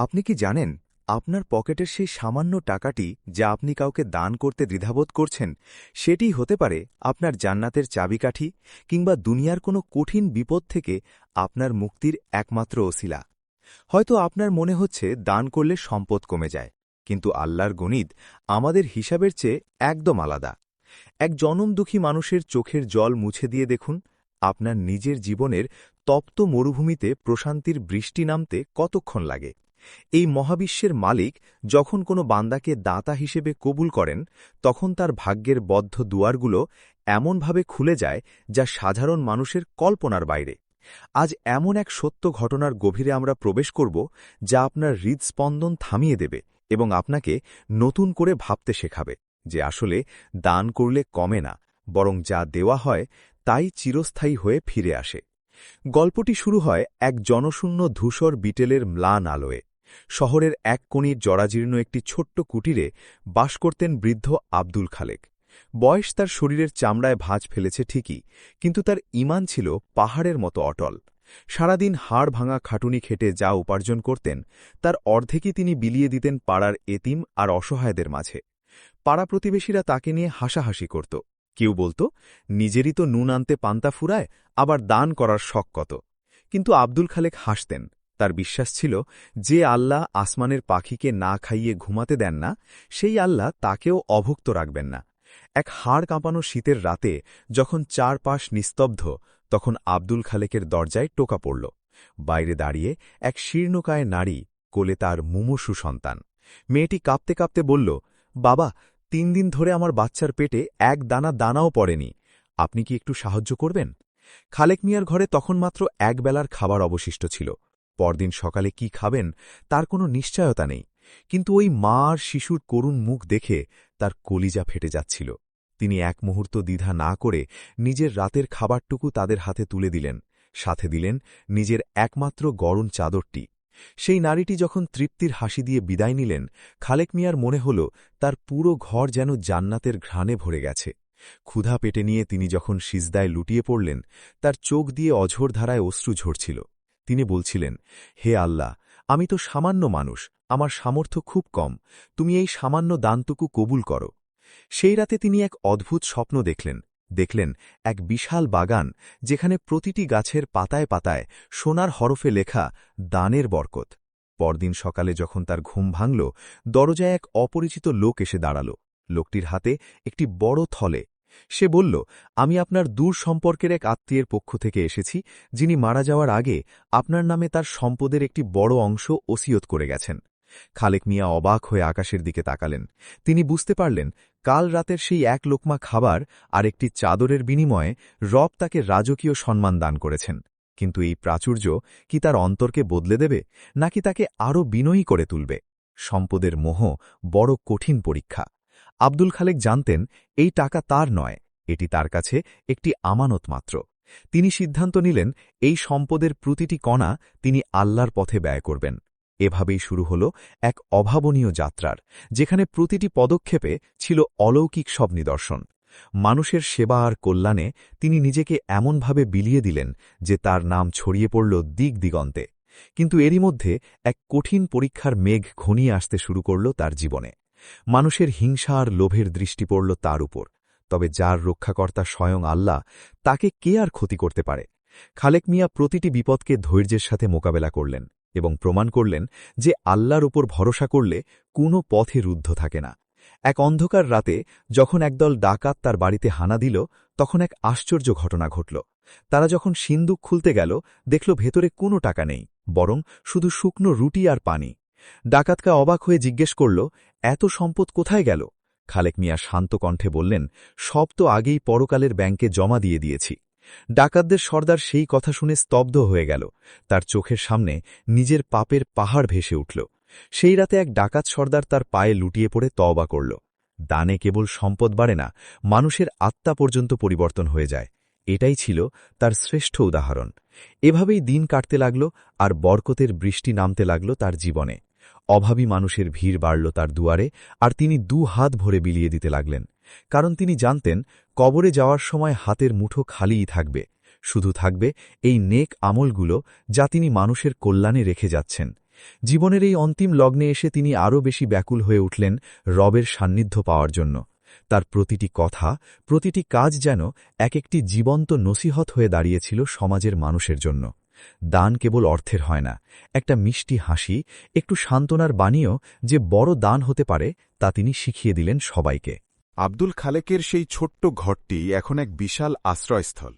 আপনি কি জানেন আপনার পকেটের সেই সামান্য টাকাটি যা আপনি কাউকে দান করতে দ্বিধাবোধ করছেন সেটিই হতে পারে আপনার জান্নাতের চাবিকাঠি কিংবা দুনিয়ার কোনো কঠিন বিপদ থেকে আপনার মুক্তির একমাত্র ওসিলা। হয়তো আপনার মনে হচ্ছে দান করলে সম্পদ কমে যায়, কিন্তু আল্লাহর গণিত আমাদের হিসাবের চেয়ে একদম আলাদা। এক জনমদুঃখী মানুষের চোখের জল মুছে দিয়ে দেখুন, আপনার নিজের জীবনের তপ্ত মরুভূমিতে প্রশান্তির বৃষ্টি নামতে কতক্ষণ লাগে। এই মহাবিশ্বের মালিক যখন কোনো বান্দাকে দাতা হিসেবে কবুল করেন, তখন তার ভাগ্যের বদ্ধ দুয়ারগুলো এমনভাবে খুলে যায় যা সাধারণ মানুষের কল্পনার বাইরে। আজ এমন এক সত্য ঘটনার গভীরে আমরা প্রবেশ করব যা আপনার হৃদস্পন্দন থামিয়ে দেবে এবং আপনাকে নতুন করে ভাবতে শেখাবে যে আসলে দান করলে কমে না, বরং যা দেওয়া হয় তাই চিরস্থায়ী হয়ে ফিরে আসে। গল্পটি শুরু হয় এক জনশূন্য ধূসর বিটেলের ম্লান আলোয়। শহরের এক কোণের জরাজীর্ণ একটি ছোট্ট কুটিরে বাস করতেন বৃদ্ধ আব্দুল খালেক। বয়স তার শরীরের চামড়ায় ভাঁজ ফেলেছে ঠিকই, কিন্তু তার ঈমান ছিল পাহাড়ের মতো অটল। সারাদিন হাড় ভাঙা খাটুনি খেটে যা উপার্জন করতেন তার অর্ধেকই তিনি বিলিয়ে দিতেন পাড়ার এতিম আর অসহায়দের মাঝে। পাড়া প্রতিবেশীরা তাকে নিয়ে হাসাহাসি করত। কেউ বলত, নিজেরই তো নুন আনতে পান্তা ফুরায়, আবার দান করার শখ কত। কিন্তু আব্দুল খালেক হাসতেন। তার বিশ্বাস ছিল, যে আল্লাহ আসমানের পাখিকে না খাইয়ে ঘুমাতে দেন না, সেই আল্লাহ তাকেও অভুক্ত রাখবেন না। এক হাড় কাঁপানো শীতের রাতে যখন চারপাশ নিস্তব্ধ, তখন আব্দুল খালেকের দরজায় টোকা পড়ল। বাইরে দাঁড়িয়ে এক শীর্ণকায় নারী, কোলে তার মুমূর্ষু সন্তান। মেয়েটি কাঁপতে কাঁপতে বলল, বাবা, ৩ দিন ধরে আমার বাচ্চার পেটে এক দানা দানাও পড়েনি, আপনি কি একটু সাহায্য করবেন? খালেক মিয়ার ঘরে তখন মাত্র একবেলার খাবার অবশিষ্ট ছিল। পরদিন সকালে কি খাবেন তার কোনো নিশ্চয়তা নেই, কিন্তু ওই মা আর শিশুর করুণ মুখ দেখে তার কলিজা ফেটে যাচ্ছিল। তিনি এক মুহূর্ত দ্বিধা না করে নিজের রাতের খাবারটুকু তাদের হাতে তুলে দিলেন, সাথে দিলেন নিজের একমাত্র গরম চাদরটি। সেই নারীটি যখন তৃপ্তির হাসি দিয়ে বিদায় নিলেন, খালেক মিয়ার মনে হল তার পুরো ঘর যেন জান্নাতের ঘ্রাণে ভরে গেছে। ক্ষুধা পেটে নিয়ে তিনি যখন সিজদায় লুটিয়ে পড়লেন, তার চোখ দিয়ে অঝোর ধারায় অশ্রু ঝরছিল। তিনি বলছিলেন, হে আল্লাহ, আমি তো সামান্য মানুষ, আমার সামর্থ্য খুব কম, তুমি এই সামান্য দানটুকু কবুল করো। সেই রাতে তিনি এক অদ্ভুত স্বপ্ন দেখলেন এক বিশাল বাগান, যেখানে প্রতিটি গাছের পাতায় পাতায় সোনার হরফে লেখা দানের বরকত। পরদিন সকালে যখন তার ঘুম ভাঙল, দরজায় এক অপরিচিত লোক এসে দাঁড়াল। লোকটির হাতে একটি বড় থলে। সে বলল, আমি আপনার দূর সম্পর্কের এক আত্মীয়ের পক্ষ থেকে এসেছি, যিনি মারা যাওয়ার আগে আপনার নামে তার সম্পদের একটি বড় অংশ ওসিয়ত করে গেছেন। খালেক মিয়া অবাক হয়ে আকাশের দিকে তাকালেন। তিনি বুঝতে পারলেন, কাল রাতের সেই এক লোকমা খাবার আর একটি চাদরের বিনিময়ে রব তাকে রাজকীয় সম্মান দান করেছেন। কিন্তু এই প্রাচুর্য কি তার অন্তরকে বদলে দেবে, নাকি তাকে আরও বিনয়ী করে তুলবে? সম্পদের মোহ বড় কঠিন পরীক্ষা। আব্দুল খালেক জানতেন, এই টাকা তার নয়, এটি তার কাছে একটি আমানত মাত্র। তিনি সিদ্ধান্ত নিলেন, এই সম্পদের প্রতিটি কণা তিনি আল্লাহর পথে ব্যয় করবেন। এভাবেই শুরু হল এক অভাবনীয় যাত্রার, যেখানে প্রতিটি পদক্ষেপে ছিল অলৌকিক সব নিদর্শন। মানুষের সেবা আর কল্যাণে তিনি নিজেকে এমনভাবে বিলিয়ে দিলেন যে তার নাম ছড়িয়ে পড়ল দিক দিগন্তে। কিন্তু এরই মধ্যে এক কঠিন পরীক্ষার মেঘ ঘনিয়ে আসতে শুরু করল তার জীবনে। মানুষের হিংসা আর লোভের দৃষ্টি পড়ল তার উপর। তবে যার রক্ষাকর্তা স্বয়ং আল্লাহ, তাকে কে আর ক্ষতি করতে পারে? খালেক মিয়া প্রতিটি বিপদকে ধৈর্যের সাথে মোকাবেলা করলেন এবং প্রমাণ করলেন যে আল্লাহর উপর ভরসা করলে কোনো পথে রুদ্ধ থাকে না। এক অন্ধকার রাতে যখন একদল ডাকাত তার বাড়িতে হানা দিল, তখন এক আশ্চর্য ঘটনা ঘটল। তারা যখন সিন্দুক খুলতে গেল, দেখল ভেতরে কোনো টাকা নেই, বরং শুধু শুকনো রুটি আর পানি। ডাকাতকা অবাক হয়ে জিজ্ঞেস করল, এত সম্পদ কোথায় গেল? খালেক মিয়া শান্ত কণ্ঠে বললেন, সব তো আগেই পরকালের ব্যাংকে জমা দিয়ে দিয়েছি। ডাকাতদের সর্দার সেই কথা শুনে স্তব্ধ হয়ে গেল। তার চোখের সামনে নিজের পাপের পাহাড় ভেসে উঠল। সেই রাতে এক ডাকাত সর্দার তার পায়ে লুটিয়ে পড়ে তওবা করল। দানে কেবল সম্পদ বাড়ে না, মানুষের আত্মা পর্যন্ত পরিবর্তন হয়ে যায়। এটাই ছিল তার শ্রেষ্ঠ উদাহরণ। এভাবেই দিন কাটতে লাগল, আর বরকতের বৃষ্টি নামতে লাগল তার জীবনে। অভাবী মানুষের ভিড় বাড়ল তার দুয়ারে, আর তিনি 2 হাত ভরে বিলিয়ে দিতে লাগলেন। কারণ তিনি জানতেন, কবরে যাওয়ার সময় হাতের মুঠো খালিই থাকবে, শুধু থাকবে এই নেক আমলগুলো যা তিনি মানুষের কল্যাণে রেখে যাচ্ছেন। জীবনের এই অন্তিম লগ্নে এসে তিনি আরও বেশি ব্যাকুল হয়ে উঠলেন রবের সান্নিধ্য পাওয়ার জন্য। তার প্রতিটি কথা, প্রতিটি কাজ যেন এক একটি জীবন্ত নসিহত হয়ে দাঁড়িয়েছিল সমাজের মানুষের জন্য। দান কেবল অর্থের হয় না, একটা মিষ্টি হাসি, একটু সান্ত্বনার বাণীও যে বড় দান হতে পারে তা তিনি শিখিয়ে দিলেন সবাইকে। আব্দুল খালেকের সেই ছোট্ট ঘরটি এখন এক বিশাল আশ্রয়স্থল।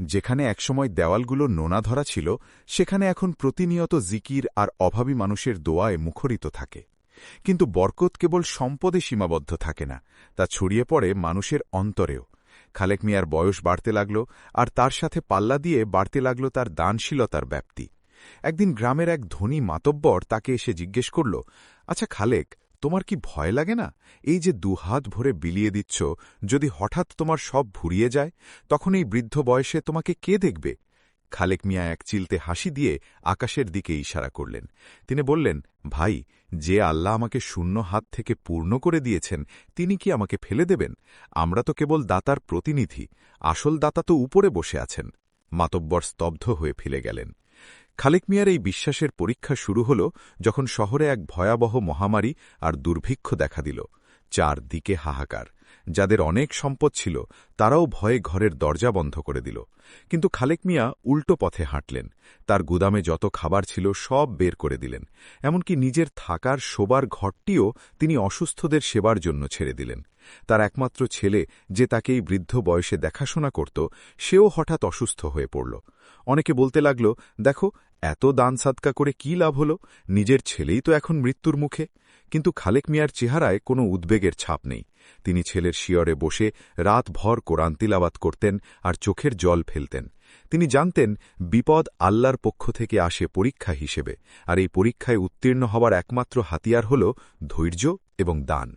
যেখানে একসময় দেওয়ালগুলো নোনা ধরা ছিল, সেখানে এখন প্রতিনিয়ত জিকির আর অভাবী মানুষের দোয়ায় মুখরিত থাকে। কিন্তু বরকত কেবল সম্পদে সীমাবদ্ধ থাকে না, তা ছড়িয়ে পড়ে মানুষের অন্তরেও। খালেক মিয়ার বয়স বাড়তে লাগল, আর তার সাথে পাল্লা দিয়ে বাড়তে লাগল তার দানশীলতার ব্যাপ্তি। একদিন গ্রামের এক ধনী মাতব্বর তাকে এসে জিজ্ঞেস করল, আচ্ছা খালেক, তোমার কি ভয় লাগে না? এই যে দুহাত ভরে বিলিয়ে দিচ্ছ, যদি হঠাৎ তোমার সব ভুরিয়ে যায়, তখন এই বৃদ্ধ বয়সে তোমাকে কে দেখবে? খালেক মিয়া এক চিলতে হাসি দিয়ে আকাশের দিকে ইশারা করলেন। তিনি বললেন, ভাই, যে আল্লাহ আমাকে শূন্য হাত থেকে পূর্ণ করে দিয়েছেন, তিনি কি আমাকে ফেলে দেবেন? আমরা তো কেবল দাতার প্রতিনিধি, আসল দাতা তো উপরে বসে আছেন। মাতব্বর স্তব্ধ হয়ে ফেলে গেলেন। খালেক মিয়ার এই বিশ্বাসের পরীক্ষা শুরু হল যখন শহরে এক ভয়াবহ মহামারী আর দুর্ভিক্ষ দেখা দিল। চারদিকে হাহাকার। যাদের অনেক সম্পদ ছিল তারাও ভয়ে ঘরের দরজা বন্ধ করে দিল। কিন্তু খালেক মিয়া উল্টো পথে হাঁটলেন। তার গুদামে যত খাবার ছিল সব বের করে দিলেন। এমনকি নিজের থাকার শোবার ঘরটিও তিনি অসুস্থদের সেবার জন্য ছেড়ে দিলেন। তার একমাত্র ছেলে, যে তাকে এই বৃদ্ধ বয়সে দেখাশোনা করত, সেও হঠাৎ অসুস্থ হয়ে পড়ল। অনেকে বলতে লাগল, দেখো, এত দান সাদকা করে কি লাভ হল? নিজের ছেলেই তো এখন মৃত্যুর মুখে। কিন্তু খালেক মিয়ার চেহারায় কোনো উদ্বেগের ছাপ নেই। তিনি ছেলের শিয়রে বসে রাতভর কোরআন তিলাওয়াত করতেন আর চোখের জল ফেলতেন। তিনি জানতেন বিপদ আল্লাহর পক্ষ থেকে আসে পরীক্ষা হিসেবে, আর এই পরীক্ষায় উত্তীর্ণ হওয়ার একমাত্র হাতিয়ার হল ধৈর্য এবং দান।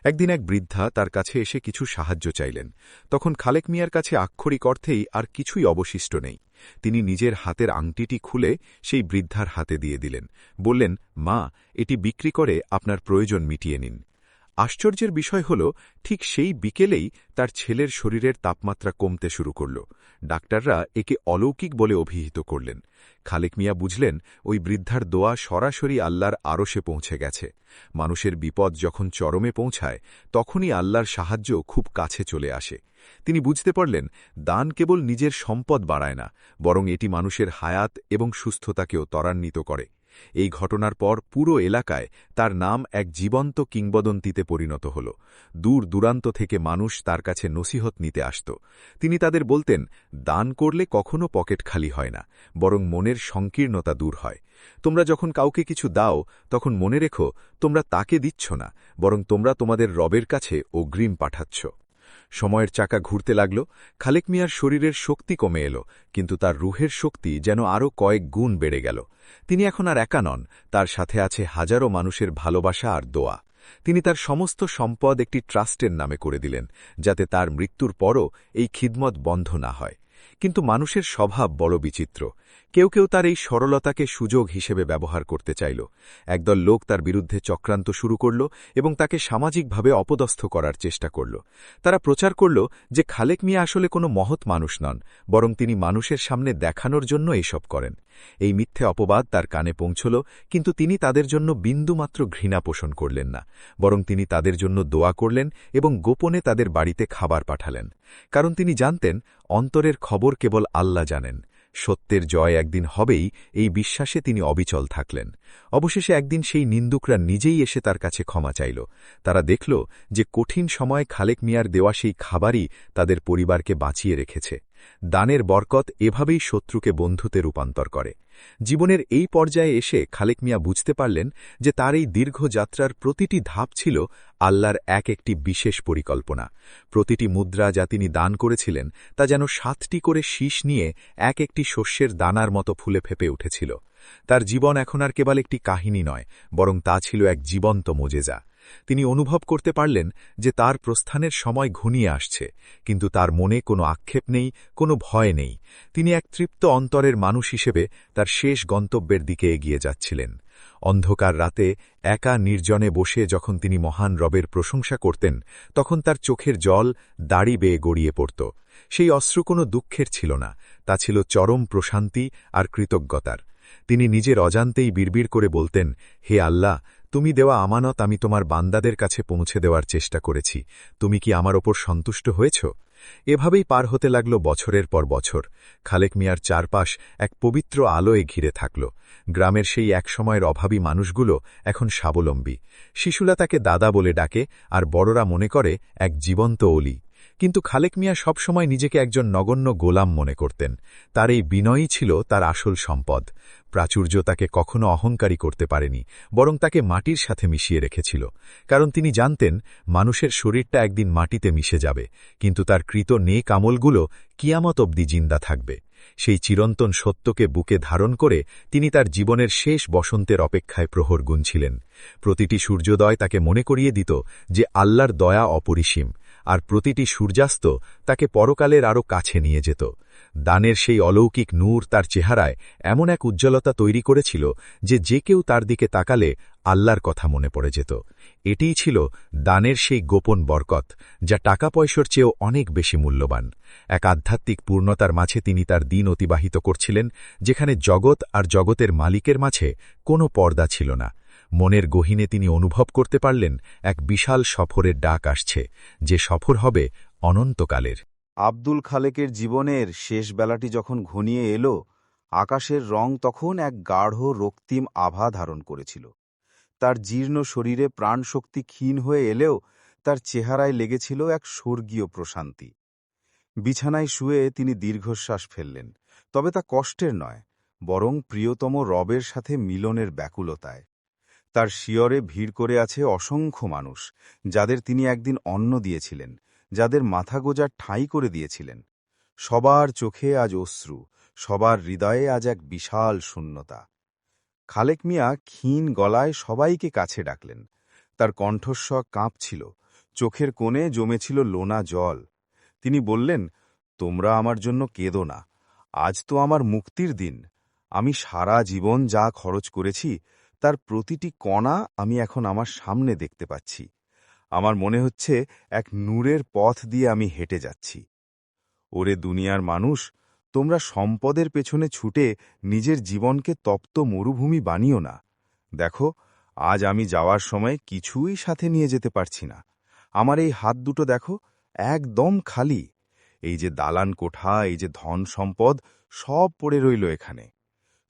একদিন এক বৃদ্ধা তার কাছে এসে কিছু সাহায্য চাইলেন। তখন খালেক মিয়ার কাছে আক্ষরিক অর্থেই আর কিছুই অবশিষ্ট নেই। তিনি নিজের হাতের আংটিটি খুলে সেই বৃদ্ধার হাতে দিয়ে দিলেন। বললেন, মা, এটি বিক্রি করে আপনার প্রয়োজন মিটিয়ে নিন। আশ্চর্যের বিষয় হল, ঠিক সেই বিকেলেই তার ছেলের শরীরের তাপমাত্রা কমতে শুরু করল। ডাক্তাররা একে অলৌকিক বলে অভিহিত করলেন। খালেক মিয়া বুঝলেন, ওই বৃদ্ধার দোয়া সরাসরি আল্লাহর আরশে পৌঁছে গেছে। মানুষের বিপদ যখন চরমে পৌঁছায়, তখনই আল্লাহর সাহায্য খুব কাছে চলে আসে। তিনি বুঝতে পারলেন, দান কেবল নিজের সম্পদ বাড়ায় না, বরং এটি মানুষের হায়াত এবং সুস্থতাকেও ত্বরান্বিত করে। এই ঘটনার পর পুরো এলাকায় তার নাম এক জীবন্ত কিংবদন্তিতে পরিণত হল। দূর দূরান্ত থেকে মানুষ তার কাছে নসিহত নিতে আসত। তিনি তাদের বলতেন, দান করলে কখনো পকেট খালি হয় না, বরং মনের সংকীর্ণতা দূর হয়। তোমরা যখন কাউকে কিছু দাও, তখন মনে রেখো, তোমরা তাকে দিচ্ছ না, বরং তোমরা তোমাদের রবের কাছে অগ্রিম পাঠাচ্ছ। সময়ের চাকা ঘুরতে লাগল। খালেক মিয়ার শরীরের শক্তি কমে এল, কিন্তু তার রুহের শক্তি যেন আরও কয়েক গুণ বেড়ে গেল। তিনি এখন আর একা নন, তার সাথে আছে হাজারো মানুষের ভালোবাসা আর দোয়া। তিনি তার সমস্ত সম্পদ একটি ট্রাস্টের নামে করে দিলেন, যাতে তার মৃত্যুর পরও এই খিদমত বন্ধ না হয়। কিন্তু মানুষের স্বভাব বড় বিচিত্র। কেউ কেউ তার এই সরলতাকে সুযোগ হিসেবে ব্যবহার করতে চাইল। একদল লোক তার বিরুদ্ধে চক্রান্ত শুরু করল এবং তাকে সামাজিকভাবে অপদস্থ করার চেষ্টা করল। তারা প্রচার করল যে খালেক মিয়া আসলে কোনো মহৎ মানুষ নন, বরং তিনি মানুষের সামনে দেখানোর জন্য এইসব করেন। এই মিথ্যে অপবাদ তার কানে পৌঁছল, কিন্তু তিনি তাদের জন্য বিন্দুমাত্র ঘৃণা পোষণ করলেন না, বরং তিনি তাদের জন্য দোয়া করলেন এবং গোপনে তাদের বাড়িতে খাবার পাঠালেন। কারণ তিনি জানতেন, অন্তরের খবর কেবল আল্লাহ জানেন। সত্যের জয় একদিন হবেই, এই বিশ্বাসে তিনি অবিচল থাকলেন। অবশেষে একদিন সেই নিন্দুকরা নিজেই এসে তার কাছে ক্ষমা চাইল। তারা দেখল যে কঠিন সময়ে খালেক মিয়ার দেওয়া সেই খাবারই তাদের পরিবারকে বাঁচিয়ে রেখেছে। দানের বরকত এভাবেই শত্রুকে বন্ধুতে রূপান্তর করে। জীবনের এই পর্যায়ে এসে খালেক মিয়া বুঝতে পারলেন যে তার এই দীর্ঘ যাত্রার প্রতিটি ধাপ ছিল আল্লাহর এক একটি বিশেষ পরিকল্পনা। প্রতিটি মুদ্রা যা তিনি দান করেছিলেন, তা যেন 7টি করে শীষ নিয়ে এক একটি শস্যের দানার মতো ফুলে ফেপে উঠেছিল। তার জীবন এখন আর কেবল একটি কাহিনী নয়, বরং তা ছিল এক জীবন্ত মোজেজা। তিনি অনুভব করতে পারলেন যে তার প্রস্থানের সময় ঘনিয়ে আসছে, কিন্তু তার মনে কোনো আক্ষেপ নেই, কোনো ভয় নেই। তিনি এক তৃপ্ত অন্তরের মানুষ হিসেবে তার শেষ গন্তব্যের দিকে এগিয়ে যাচ্ছিলেন। অন্ধকার রাতে একা নির্জনে বসে যখন তিনি মহান রবের প্রশংসা করতেন, তখন তার চোখের জল দাড়ি বেয়ে গড়িয়ে পড়ত। সেই অশ্রু কোনো দুঃখের ছিল না, তা ছিল চরম প্রশান্তি আর কৃতজ্ঞতার। তিনি নিজের অজান্তেই বিড়বিড় করে বলতেন, হে আল্লাহ, তুমি দেওয়া আমানত আমি তোমার বান্দাদের কাছে পৌঁছে দেওয়ার চেষ্টা করেছি, তুমি কি আমার ওপর সন্তুষ্ট হয়েছ? এভাবেই পার হতে লাগল বছরের পর বছর। খালেক মিয়ার চারপাশ এক পবিত্র আলোয় ঘিরে থাকল। গ্রামের সেই একসময়ের অভাবী মানুষগুলো এখন স্বাবলম্বী। শিশুরা তাকে দাদা বলে ডাকে, আর বড়রা মনে করে এক জীবন্ত অলি। কিন্তু খালেক মিয়া সবসময় নিজেকে একজন নগণ্য গোলাম মনে করতেন। তার এই বিনয়ই ছিল তার আসল সম্পদ। প্রাচুর্য তাকে কখনো অহংকারী করতে পারেনি, বরং তাকে মাটির সাথে মিশিয়ে রেখেছিল। কারণ তিনি জানতেন মানুষের শরীরটা একদিন মাটিতে মিশে যাবে, কিন্তু তার কৃত নেক আমলগুলো কিয়ামত অবধি জিন্দা থাকবে। সেই চিরন্তন সত্যকে বুকে ধারণ করে তিনি তার জীবনের শেষ বসন্তের অপেক্ষায় প্রহর গুনছিলেন। প্রতিটি সূর্যোদয় তাকে মনে করিয়ে দিত যে আল্লাহর দয়া অপরিসীম, আর প্রতিটি সূর্যাস্ত তাকে পরকালের আরও কাছে নিয়ে যেত। দানের সেই অলৌকিক নূর তার চেহারায় এমন এক উজ্জ্বলতা তৈরি করেছিল যে কেউ তার দিকে তাকালে আল্লাহর কথা মনে পড়ে যেত। এটিই ছিল দানের সেই গোপন বরকত, যা টাকা পয়সার চেয়েও অনেক বেশি মূল্যবান। এক আধ্যাত্মিক পূর্ণতার মাঝে তিনি তার দিন অতিবাহিত করছিলেন, যেখানে জগৎ আর জগতের মালিকের মাঝে কোনো পর্দা ছিল না। মনের গহীনে তিনি অনুভব করতে পারলেন এক বিশাল সফরের ডাক আসছে, যে সফর হবে অনন্তকালের। আব্দুল খালেকের জীবনের শেষ বেলাটি যখন ঘনিয়ে এলো, আকাশের রং তখন এক গাঢ় রক্তিম আভা ধারণ করেছিল। তার জীর্ণ শরীরে প্রাণশক্তি ক্ষীণ হয়ে এলেও তার চেহারায় লেগেছিল এক স্বর্গীয় প্রশান্তি। বিছানায় শুয়ে তিনি দীর্ঘশ্বাস ফেললেন, তবে তা কষ্টের নয়, বরং প্রিয়তম রবের সাথে মিলনের ব্যাকুলতায়। তার শিয়রে ভিড় করে আছে অসংখ্য মানুষ, যাদের তিনি একদিন অন্ন দিয়েছিলেন, যাদের মাথা গোজার ঠাঁই করে দিয়েছিলেন। সবার চোখে আজ অশ্রু, সবার হৃদয়ে আজ এক বিশাল শূন্যতা। খালেক মিয়া ক্ষীণ গলায় সবাইকে কাছে ডাকলেন। তার কণ্ঠস্বর কাঁপছিল, চোখের কোণে জমেছিল লোনা জল। তিনি বললেন, তোমরা আমার জন্য কেঁদো না, আজ তো আমার মুক্তির দিন। আমি সারা জীবন যা খরচ করেছি তার প্রতিটি কণা আমি এখন আমার সামনে দেখতে পাচ্ছি। আমার মনে হচ্ছে এক নূরের পথ দিয়ে আমি হেঁটে যাচ্ছি। ওরে দুনিয়ার মানুষ, তোমরা সম্পদের পেছনে ছুটে নিজের জীবনকে তপ্ত মরুভূমি বানিও না। দেখো, আজ আমি যাওয়ার সময় কিছুই সাথে নিয়ে যেতে পারছি না। আমার এই হাত দুটো দেখো, একদম খালি। এই যে দালান কোঠা, এই যে ধন সম্পদ, সব পড়ে রইল এখানে।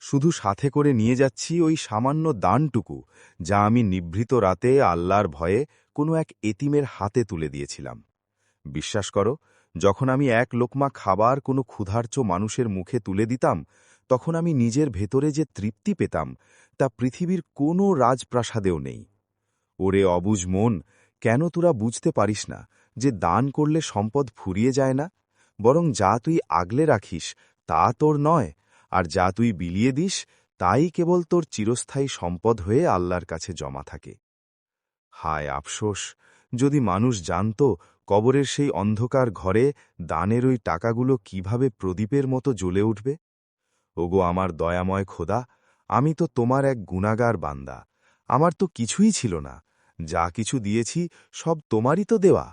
শুধু সাথে করে নিয়ে যাচ্ছি ওই সামান্য দানটুকু, যা আমি নিভৃত রাতে আল্লাহর ভয়ে কোনো এক এতিমের হাতে তুলে দিয়েছিলাম। বিশ্বাস করো, যখন আমি এক লোকমা খাবার কোনো ক্ষুধার্ত মানুষের মুখে তুলে দিতাম, তখন আমি নিজের ভেতরে যে তৃপ্তি পেতাম, তা পৃথিবীর কোনো রাজপ্রাসাদেও নেই। ওরে অবুঝ মন, কেন তোরা বুঝতে পারিস না যে দান করলে সম্পদ ফুরিয়ে যায় না, বরং যা তুই আগলে রাখিস তা তোর নয়, আর যা তুই বিলিয়ে দিস তাই কেবল তোর চিরস্থায়ী সম্পদ হয়ে আল্লাহর কাছে জমা থাকে। হায় আফসোস, যদি মানুষ জানত কবরের সেই অন্ধকার ঘরে দানের ওই টাকাগুলো কিভাবে প্রদীপের মতো জ্বলে উঠবে। ওগো আমার দয়াময় খোদা, আমি তো তোমার এক গুনাগার বান্দা। আমার তো কিছুই ছিল না, যা কিছু দিয়েছি সব তোমারই তো দেওয়া।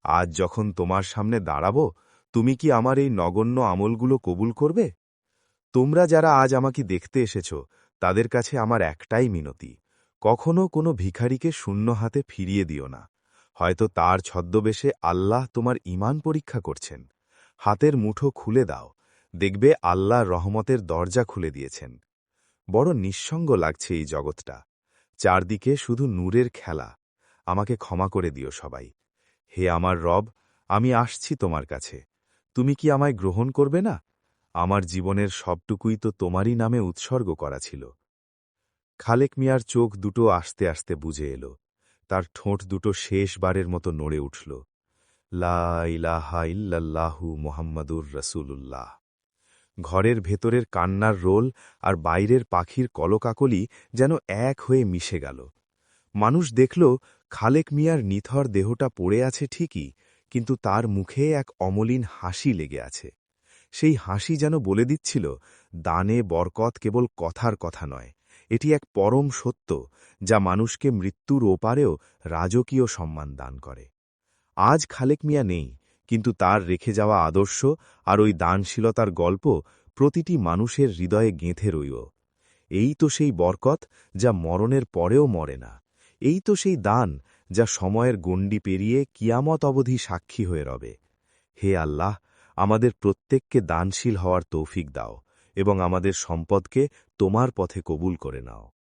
আজ যখন তোমার সামনে দাঁড়াব, তুমি কি আমার এই নগণ্য আমলগুলো কবুল করবে? তোমরা যারা আজ আমাকে দেখতে এসেছ, তাদের কাছে আমার একটাই মিনতি, কখনো কোনো ভিখারিকে শূন্য হাতে ফিরিয়ে দিও না। হয়তো তার ছদ্মবেশে আল্লাহ তোমার ঈমান পরীক্ষা করছেন। হাতের মুঠো খুলে দাও, দেখবে আল্লাহ রহমতের দরজা খুলে দিয়েছেন। বড় নিঃসঙ্গ লাগছে এই জগৎটা, চারদিকে শুধু নূরের খেলা। আমাকে ক্ষমা করে দিও সবাই। হে আমার রব, আমি আসছি তোমার কাছে, তুমি কি আমায় গ্রহণ করবে না? আমার জীবনের সবটুকুই তো তোমারই নামে উৎসর্গ করা ছিল। খালেক মিয়ার চোখ দুটো আস্তে আস্তে বুজে এলো, তার ঠোঁট দুটো শেষবারের মতো নড়ে উঠল। লা ইলাহা ইল্লাল্লাহু মুহাম্মাদুর রাসূলুল্লাহ। ঘরের ভেতরের কান্নার রোল আর বাইরের পাখির কলকাকলি যেন এক হয়ে মিশে গেল। মানুষ দেখল খালেক মিয়ার নিথর দেহটা পড়ে আছে ঠিকই, কিন্তু তার মুখে এক অমলিন হাসি লেগে আছে। সেই হাসি যেন বলে দিচ্ছিল, দানে বরকত কেবল কথার কথা নয়, এটি এক পরম সত্য, যা মানুষকে মৃত্যুর ওপারেও রাজকীয় সম্মান দান করে। আজ খালেক মিয়া নেই, কিন্তু তার রেখে যাওয়া আদর্শ আর ওই দানশীলতার গল্প প্রতিটি মানুষের হৃদয়ে গেঁথে রইল। এই তো সেই বরকত যা মরণের পরেও মরে না। এই তো সেই দান যা সময়ের গণ্ডি পেরিয়ে কিয়ামত অবধি সাক্ষী হয়ে রবে। হে আল্লাহ, আমাদের প্রত্যেককে দানশীল হওয়ার তৌফিক দাও এবং আমাদের সম্পদকে তোমার পথে কবুল করে নাও।